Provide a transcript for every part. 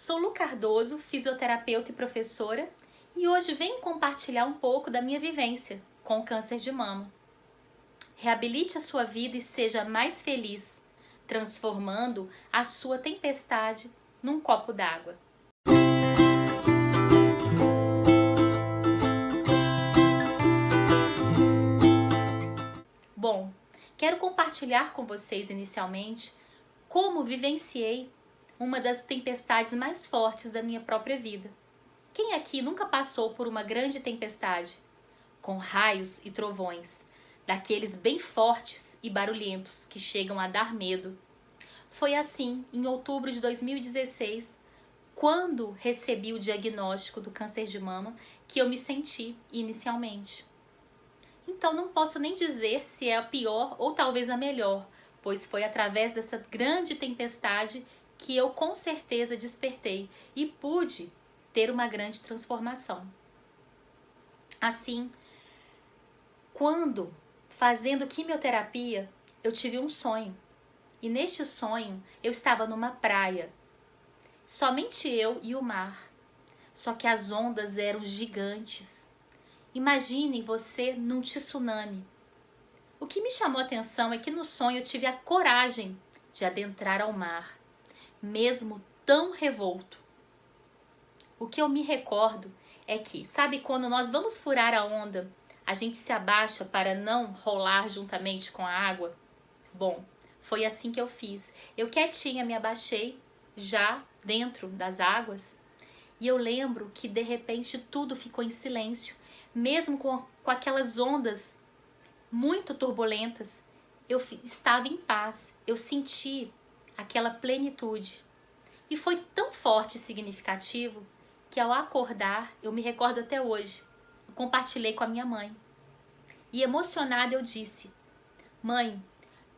Sou Lu Cardoso, fisioterapeuta e professora, e hoje venho compartilhar um pouco da minha vivência com o câncer de mama. Reabilite a sua vida e seja mais feliz, transformando a sua tempestade num copo d'água. Bom, quero compartilhar com vocês inicialmente como vivenciei uma das tempestades mais fortes da minha própria vida. Quem aqui nunca passou por uma grande tempestade, com raios e trovões, daqueles bem fortes e barulhentos que chegam a dar medo? Foi assim, em outubro de 2016, quando recebi o diagnóstico do câncer de mama, que eu me senti inicialmente. Então não posso nem dizer se é a pior ou talvez a melhor, pois foi através dessa grande tempestade que eu com certeza despertei e pude ter uma grande transformação. Assim, quando fazendo quimioterapia, eu tive um sonho. E neste sonho, eu estava numa praia, somente eu e o mar. Só que as ondas eram gigantes. Imagine você num tsunami. O que me chamou a atenção é que no sonho eu tive a coragem de adentrar ao mar, mesmo tão revolto. O que eu me recordo é que, sabe quando nós vamos furar a onda, a gente se abaixa para não rolar juntamente com a água? Bom, foi assim que eu fiz. Eu quietinha me abaixei, já dentro das águas, e eu lembro que de repente tudo ficou em silêncio, mesmo com aquelas ondas muito turbulentas, eu estava em paz, eu senti aquela plenitude. E foi tão forte e significativo que ao acordar, eu me recordo até hoje, eu compartilhei com a minha mãe. E emocionada eu disse: mãe,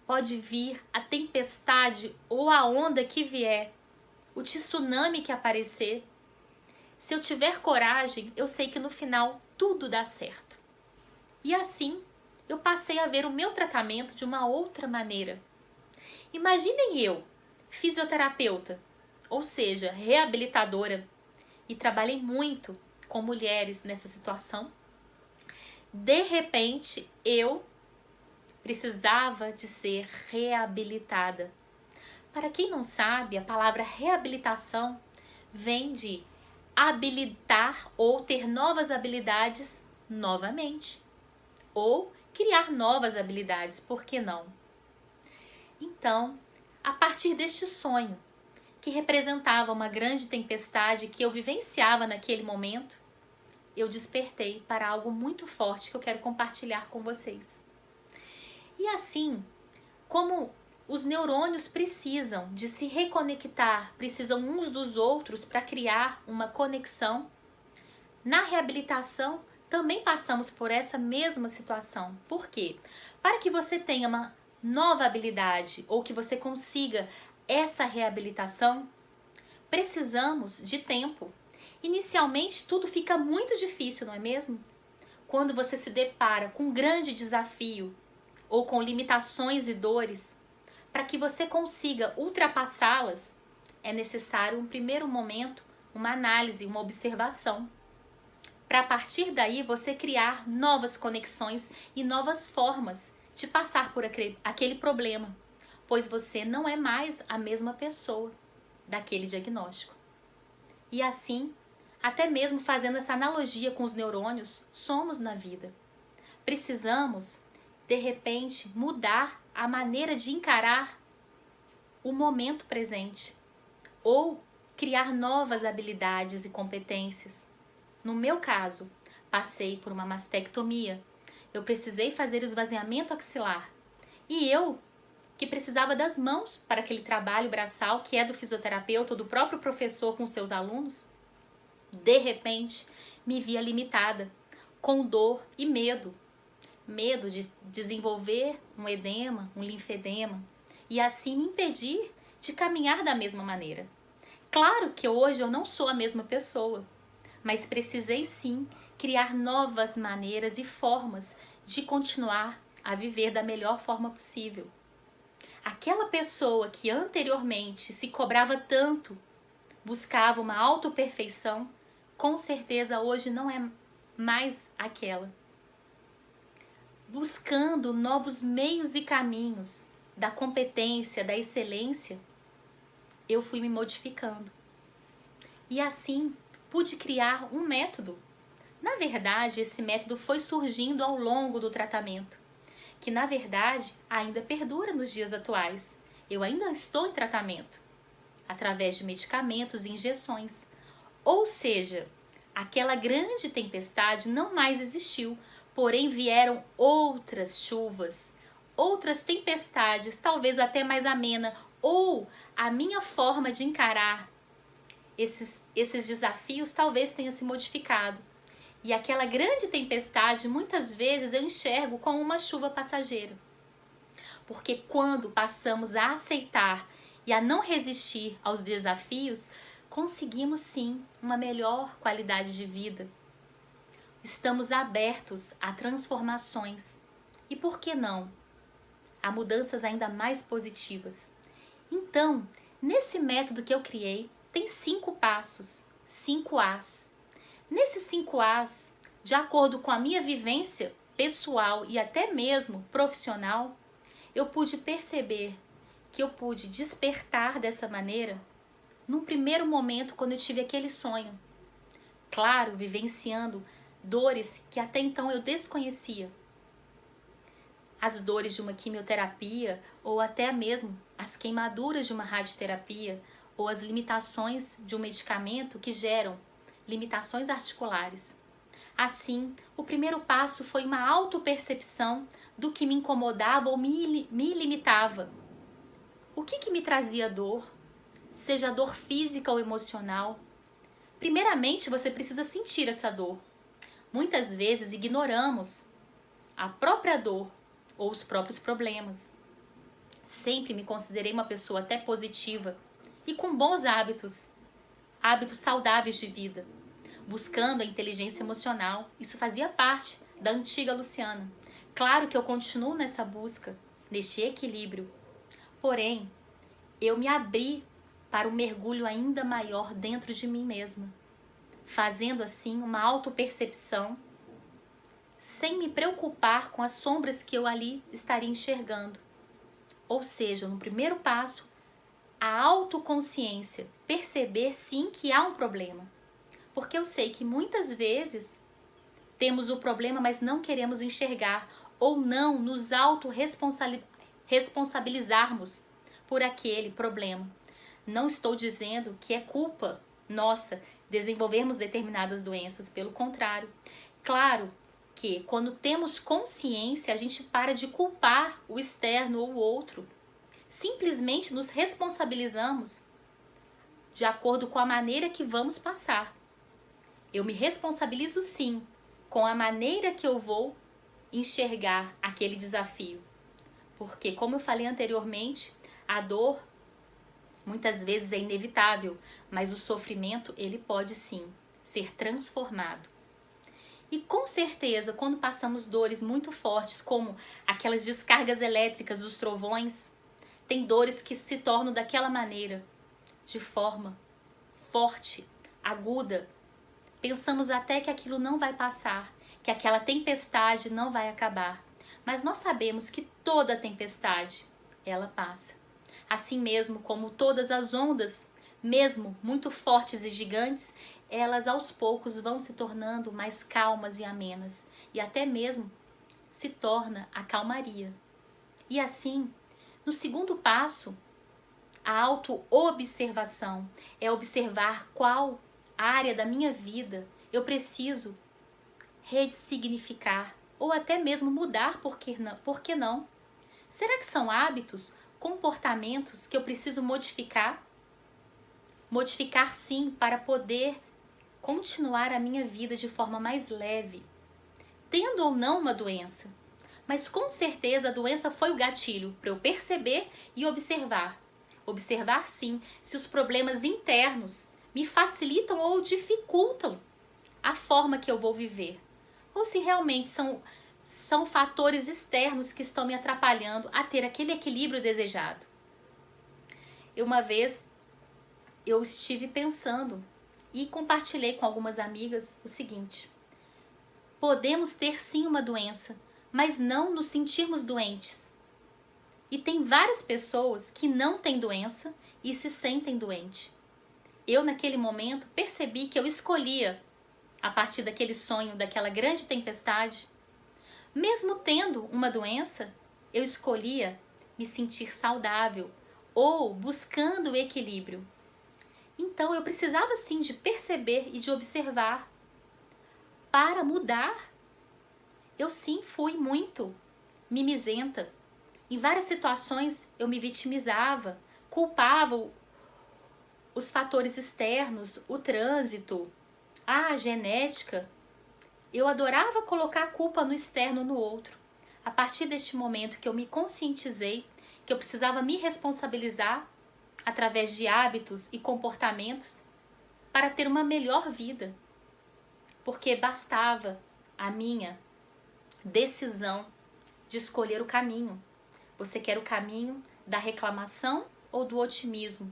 pode vir a tempestade ou a onda que vier, o tsunami que aparecer. Se eu tiver coragem, eu sei que no final tudo dá certo. E assim, eu passei a ver o meu tratamento de uma outra maneira. Imaginem eu, fisioterapeuta, ou seja, reabilitadora, e trabalhei muito com mulheres nessa situação. De repente, eu precisava de ser reabilitada. Para quem não sabe, a palavra reabilitação vem de habilitar ou ter novas habilidades novamente. Ou criar novas habilidades, por que não? Então, a partir deste sonho, que representava uma grande tempestade que eu vivenciava naquele momento, eu despertei para algo muito forte que eu quero compartilhar com vocês. E assim, como os neurônios precisam de se reconectar, precisam uns dos outros para criar uma conexão, na reabilitação também passamos por essa mesma situação. Por quê? Para que você tenha uma nova habilidade ou que você consiga essa reabilitação, precisamos de tempo. Inicialmente tudo fica muito difícil, não é mesmo? Quando você se depara com um grande desafio ou com limitações e dores, para que você consiga ultrapassá-las, é necessário um primeiro momento, uma análise, uma observação. Para a partir daí você criar novas conexões e novas formas de passar por aquele problema, pois você não é mais a mesma pessoa daquele diagnóstico. E assim, até mesmo fazendo essa analogia com os neurônios, somos na vida. Precisamos, de repente, mudar a maneira de encarar o momento presente ou criar novas habilidades e competências. No meu caso, passei por uma mastectomia. Eu precisei fazer o esvaziamento axilar. E eu, que precisava das mãos para aquele trabalho braçal que é do fisioterapeuta ou do próprio professor com seus alunos, de repente me via limitada, com dor e medo. Medo de desenvolver um edema, um linfedema, e assim me impedir de caminhar da mesma maneira. Claro que hoje eu não sou a mesma pessoa, mas precisei sim criar novas maneiras e formas de continuar a viver da melhor forma possível. Aquela pessoa que anteriormente se cobrava tanto buscava uma autoperfeição, com certeza hoje não é mais aquela. Buscando novos meios e caminhos da competência, da excelência, eu fui me modificando. E assim pude criar um método. Na verdade, esse método foi surgindo ao longo do tratamento, que na verdade ainda perdura nos dias atuais. Eu ainda estou em tratamento, através de medicamentos e injeções. Ou seja, aquela grande tempestade não mais existiu, porém vieram outras chuvas, outras tempestades, talvez até mais amena, ou a minha forma de encarar esses desafios talvez tenha se modificado. E aquela grande tempestade, muitas vezes eu enxergo como uma chuva passageira. Porque quando passamos a aceitar e a não resistir aos desafios, conseguimos sim uma melhor qualidade de vida. Estamos abertos a transformações. E por que não? A mudanças ainda mais positivas. Então, nesse método que eu criei, tem 5 passos, 5 As. Nesses 5 As, de acordo com a minha vivência pessoal e até mesmo profissional, eu pude perceber que eu pude despertar dessa maneira num primeiro momento quando eu tive aquele sonho. Claro, vivenciando dores que até então eu desconhecia. As dores de uma quimioterapia ou até mesmo as queimaduras de uma radioterapia ou as limitações de um medicamento que geram limitações articulares. Assim, o primeiro passo foi uma autopercepção do que me incomodava ou me limitava. O que me trazia dor? Seja dor física ou emocional. Primeiramente, você precisa sentir essa dor. Muitas vezes ignoramos a própria dor ou os próprios problemas. Sempre me considerei uma pessoa até positiva e com bons hábitos saudáveis de vida, buscando a inteligência emocional. Isso fazia parte da antiga Luciana. Claro que eu continuo nessa busca, neste equilíbrio. Porém, eu me abri para um mergulho ainda maior dentro de mim mesma, fazendo assim uma autopercepção, sem me preocupar com as sombras que eu ali estaria enxergando. Ou seja, no primeiro passo, a autoconsciência, perceber sim que há um problema. Porque eu sei que muitas vezes temos o problema, mas não queremos enxergar ou não nos autorresponsabilizarmos por aquele problema. Não estou dizendo que é culpa nossa desenvolvermos determinadas doenças, pelo contrário. Claro que quando temos consciência, a gente para de culpar o externo ou o outro. Simplesmente nos responsabilizamos de acordo com a maneira que vamos passar. Eu me responsabilizo sim com a maneira que eu vou enxergar aquele desafio. Porque, como eu falei anteriormente, a dor muitas vezes é inevitável, mas o sofrimento ele pode sim ser transformado. E com certeza, quando passamos dores muito fortes, como aquelas descargas elétricas dos trovões, tem dores que se tornam daquela maneira, de forma forte, aguda. Pensamos até que aquilo não vai passar, que aquela tempestade não vai acabar. Mas nós sabemos que toda tempestade, ela passa. Assim mesmo como todas as ondas, mesmo muito fortes e gigantes, elas aos poucos vão se tornando mais calmas e amenas. E até mesmo se torna a calmaria. E assim, no segundo passo, a autoobservação é observar qual área da minha vida eu preciso ressignificar ou até mesmo mudar, por que não? Será que são hábitos, comportamentos que eu preciso modificar? Modificar sim, para poder continuar a minha vida de forma mais leve, tendo ou não uma doença. Mas com certeza a doença foi o gatilho para eu perceber e observar. Observar sim se os problemas internos me facilitam ou dificultam a forma que eu vou viver. Ou se realmente são fatores externos que estão me atrapalhando a ter aquele equilíbrio desejado. Eu uma vez eu estive pensando e compartilhei com algumas amigas o seguinte: podemos ter sim uma doença, mas não nos sentirmos doentes. E tem várias pessoas que não têm doença e se sentem doentes. Eu, naquele momento, percebi que eu escolhia, a partir daquele sonho, daquela grande tempestade, mesmo tendo uma doença, eu escolhia me sentir saudável ou buscando o equilíbrio. Então eu precisava sim de perceber e de observar para mudar. Eu sim fui muito mimizenta. Em várias situações eu me vitimizava, culpava os fatores externos, o trânsito, a genética. Eu adorava colocar a culpa no externo, no outro. A partir deste momento que eu me conscientizei que eu precisava me responsabilizar através de hábitos e comportamentos para ter uma melhor vida. Porque bastava a minha decisão de escolher o caminho. Você quer o caminho da reclamação ou do otimismo?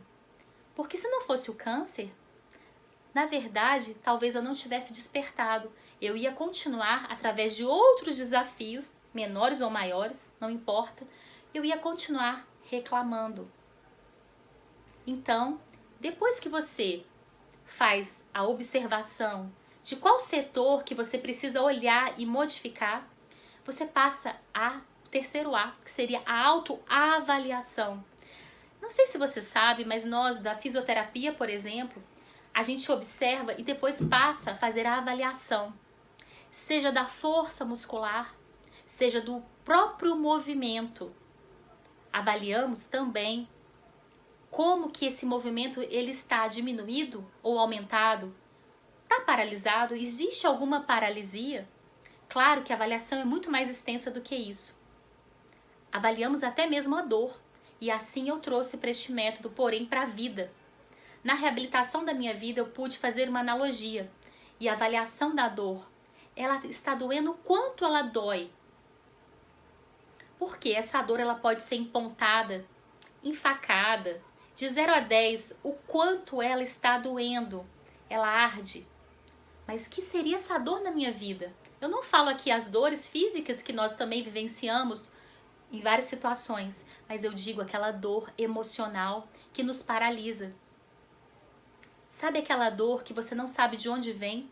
Porque se não fosse o câncer, na verdade, talvez eu não tivesse despertado. Eu ia continuar através de outros desafios, menores ou maiores, não importa. Eu ia continuar reclamando. Então, depois que você faz a observação de qual setor que você precisa olhar e modificar, você passa a terceiro A, que seria a autoavaliação. Não sei se você sabe, mas nós da fisioterapia, por exemplo, a gente observa e depois passa a fazer a avaliação, seja da força muscular, seja do próprio movimento. Avaliamos também como que esse movimento ele está diminuído ou aumentado, está paralisado, existe alguma paralisia? Claro que a avaliação é muito mais extensa do que isso. Avaliamos até mesmo a dor, e assim eu trouxe para este método, porém para a vida. Na reabilitação da minha vida eu pude fazer uma analogia, e a avaliação da dor, ela está doendo o quanto ela dói. Porque essa dor ela pode ser empontada, enfacada, de 0 a 10, o quanto ela está doendo, ela arde. Mas que seria essa dor na minha vida? Eu não falo aqui as dores físicas que nós também vivenciamos em várias situações, mas eu digo aquela dor emocional que nos paralisa. Sabe aquela dor que você não sabe de onde vem?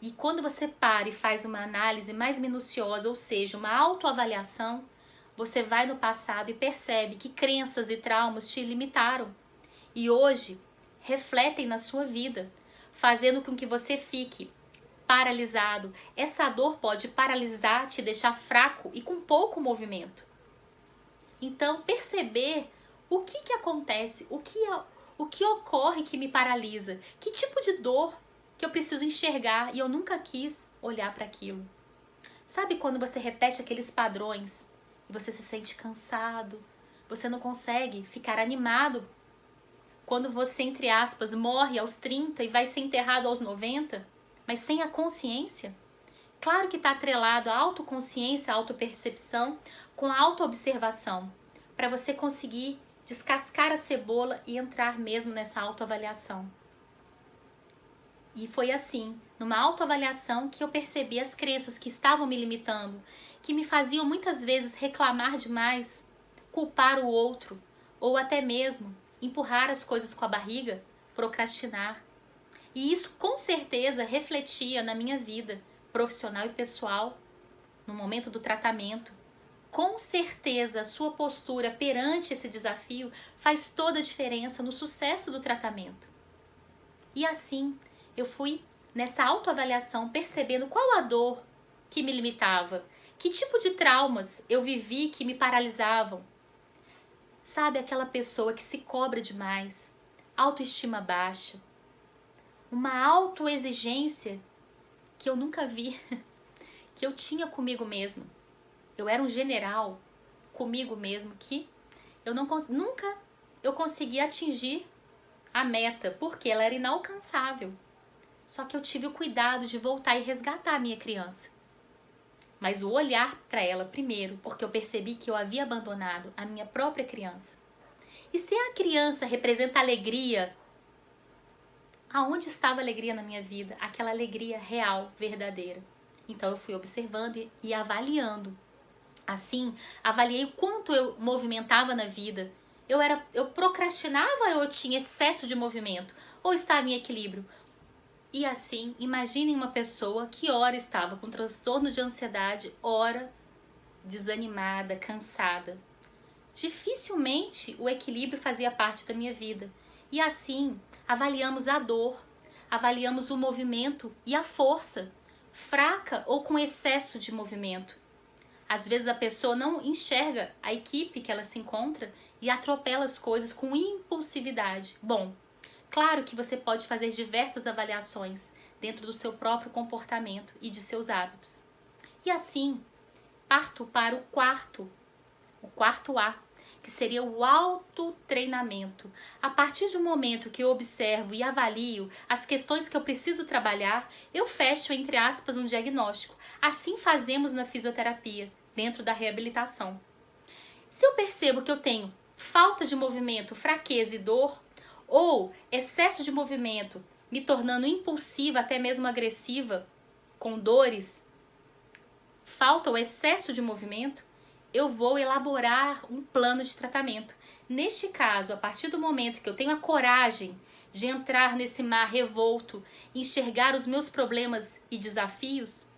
E quando você para e faz uma análise mais minuciosa, ou seja, uma autoavaliação, você vai no passado e percebe que crenças e traumas te limitaram. E hoje refletem na sua vida, fazendo com que você fique paralisado. Essa dor pode paralisar, te deixar fraco e com pouco movimento. Então, perceber o que acontece, o que ocorre que me paralisa, que tipo de dor que eu preciso enxergar e eu nunca quis olhar para aquilo. Sabe quando você repete aqueles padrões e você se sente cansado, você não consegue ficar animado? Quando você, entre aspas, morre aos 30 e vai ser enterrado aos 90, mas sem a consciência? Claro que está atrelado a autoconsciência, a autopercepção, com a autoobservação, para você conseguir descascar a cebola e entrar mesmo nessa autoavaliação. E foi assim, numa autoavaliação, que eu percebi as crenças que estavam me limitando, que me faziam muitas vezes reclamar demais, culpar o outro, ou até mesmo empurrar as coisas com a barriga, procrastinar. E isso com certeza refletia na minha vida profissional e pessoal, no momento do tratamento. Com certeza a sua postura perante esse desafio faz toda a diferença no sucesso do tratamento. E assim, eu fui nessa autoavaliação percebendo qual a dor que me limitava, que tipo de traumas eu vivi que me paralisavam. Sabe aquela pessoa que se cobra demais, autoestima baixa, uma autoexigência que eu nunca vi, que eu tinha comigo mesmo. Eu era um general comigo mesmo que eu nunca eu conseguia atingir a meta, porque ela era inalcançável. Só que eu tive o cuidado de voltar e resgatar a minha criança. Mas o olhar para ela primeiro, porque eu percebi que eu havia abandonado a minha própria criança. E se a criança representa alegria, aonde estava a alegria na minha vida, aquela alegria real, verdadeira. Então eu fui observando e avaliando. Assim, avaliei o quanto eu movimentava na vida. Eu procrastinava ou eu tinha excesso de movimento? Ou estava em equilíbrio? E assim, imaginem uma pessoa que ora estava com transtorno de ansiedade, ora desanimada, cansada. Dificilmente o equilíbrio fazia parte da minha vida. E assim, avaliamos a dor, avaliamos o movimento e a força, fraca ou com excesso de movimento. Às vezes a pessoa não enxerga a equipe que ela se encontra e atropela as coisas com impulsividade. Bom, claro que você pode fazer diversas avaliações dentro do seu próprio comportamento e de seus hábitos. E assim, parto para o quarto A, que seria o autotreinamento. A partir do momento que eu observo e avalio as questões que eu preciso trabalhar, eu fecho, entre aspas, um diagnóstico. Assim fazemos na fisioterapia, dentro da reabilitação. Se eu percebo que eu tenho falta de movimento, fraqueza e dor, ou excesso de movimento, me tornando impulsiva, até mesmo agressiva, com dores, falta ou excesso de movimento, eu vou elaborar um plano de tratamento. Neste caso, a partir do momento que eu tenho a coragem de entrar nesse mar revolto, enxergar os meus problemas e desafios,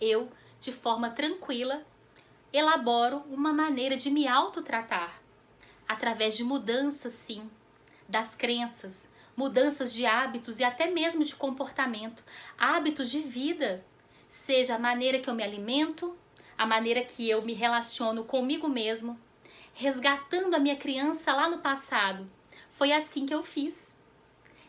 eu, de forma tranquila, elaboro uma maneira de me autotratar, através de mudanças, sim, das crenças, mudanças de hábitos e até mesmo de comportamento, hábitos de vida, seja a maneira que eu me alimento, a maneira que eu me relaciono comigo mesmo, resgatando a minha criança lá no passado. Foi assim que eu fiz.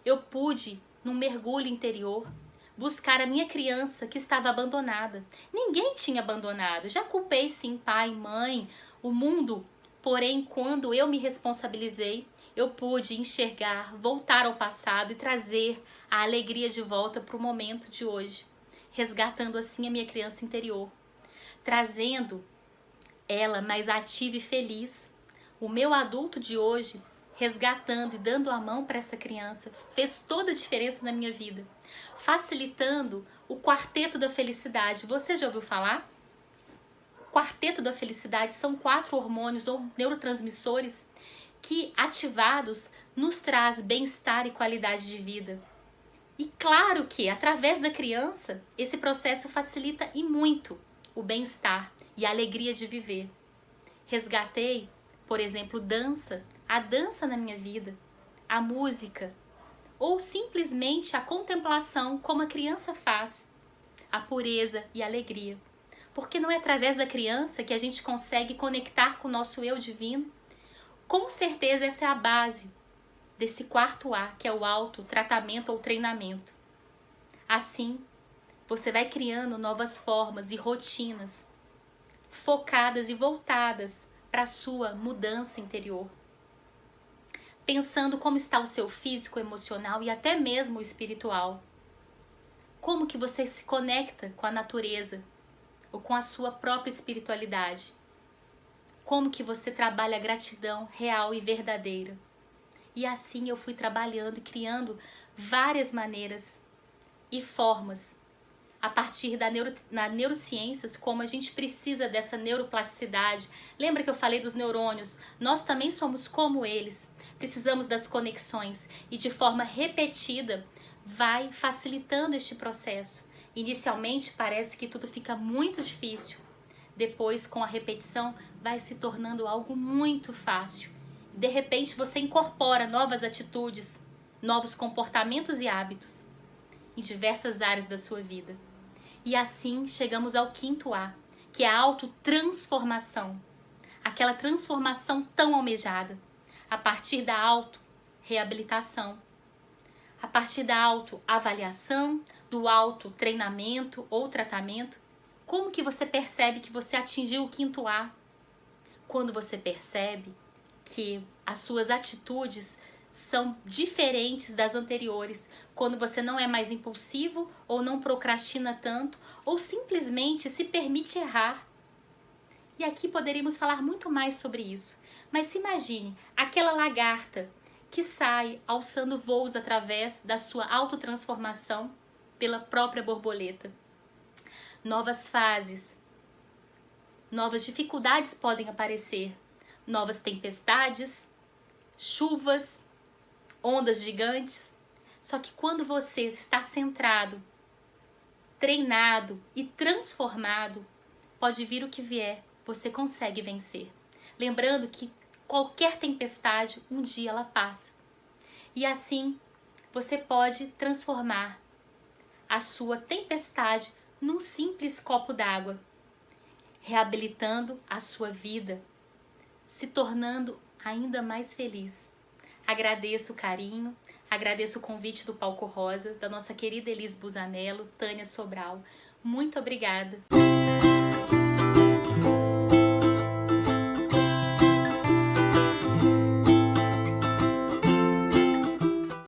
Eu pude, num mergulho interior, buscar a minha criança que estava abandonada. Ninguém tinha abandonado. Já culpei sim pai, mãe, o mundo. Porém, quando eu me responsabilizei, eu pude enxergar, voltar ao passado e trazer a alegria de volta para o momento de hoje, resgatando assim a minha criança interior, trazendo ela mais ativa e feliz. O meu adulto de hoje, resgatando e dando a mão para essa criança, fez toda a diferença na minha vida, facilitando o quarteto da felicidade. Você já ouviu falar? Quarteto da felicidade são 4 hormônios ou neurotransmissores que, ativados, nos traz bem-estar e qualidade de vida. E claro que, através da criança, esse processo facilita e muito o bem-estar e a alegria de viver. Resgatei, por exemplo, a dança na minha vida, a música, ou simplesmente a contemplação como a criança faz, a pureza e a alegria. Porque não é através da criança que a gente consegue conectar com o nosso eu divino? Com certeza essa é a base desse quarto A, que é o autotratamento ou treinamento. Assim, você vai criando novas formas e rotinas focadas e voltadas para a sua mudança interior. Pensando como está o seu físico, emocional e até mesmo o espiritual. Como que você se conecta com a natureza ou com a sua própria espiritualidade. Como que você trabalha a gratidão real e verdadeira. E assim eu fui trabalhando e criando várias maneiras e formas a partir da neurociências, como a gente precisa dessa neuroplasticidade. Lembra que eu falei dos neurônios? Nós também somos como eles. Precisamos das conexões e de forma repetida vai facilitando este processo. Inicialmente parece que tudo fica muito difícil. Depois, com a repetição, vai se tornando algo muito fácil. De repente você incorpora novas atitudes, novos comportamentos e hábitos em diversas áreas da sua vida. E assim chegamos ao quinto A, que é a autotransformação. Aquela transformação tão almejada, a partir da auto-reabilitação, a partir da autoavaliação, do autotreinamento ou tratamento. Como que você percebe que você atingiu o quinto A? Quando você percebe que as suas atitudes são diferentes das anteriores, quando você não é mais impulsivo ou não procrastina tanto, ou simplesmente se permite errar. E aqui poderíamos falar muito mais sobre isso. Mas se imagine aquela lagarta que sai alçando voos através da sua autotransformação pela própria borboleta. Novas fases, novas dificuldades podem aparecer, novas tempestades, chuvas, ondas gigantes. Só que quando você está centrado, treinado e transformado, pode vir o que vier, você consegue vencer. Lembrando que qualquer tempestade, um dia ela passa. E assim, você pode transformar a sua tempestade num simples copo d'água, reabilitando a sua vida, se tornando ainda mais feliz. Agradeço o carinho, agradeço o convite do Palco Rosa, da nossa querida Elis Busanello, Tânia Sobral. Muito obrigada!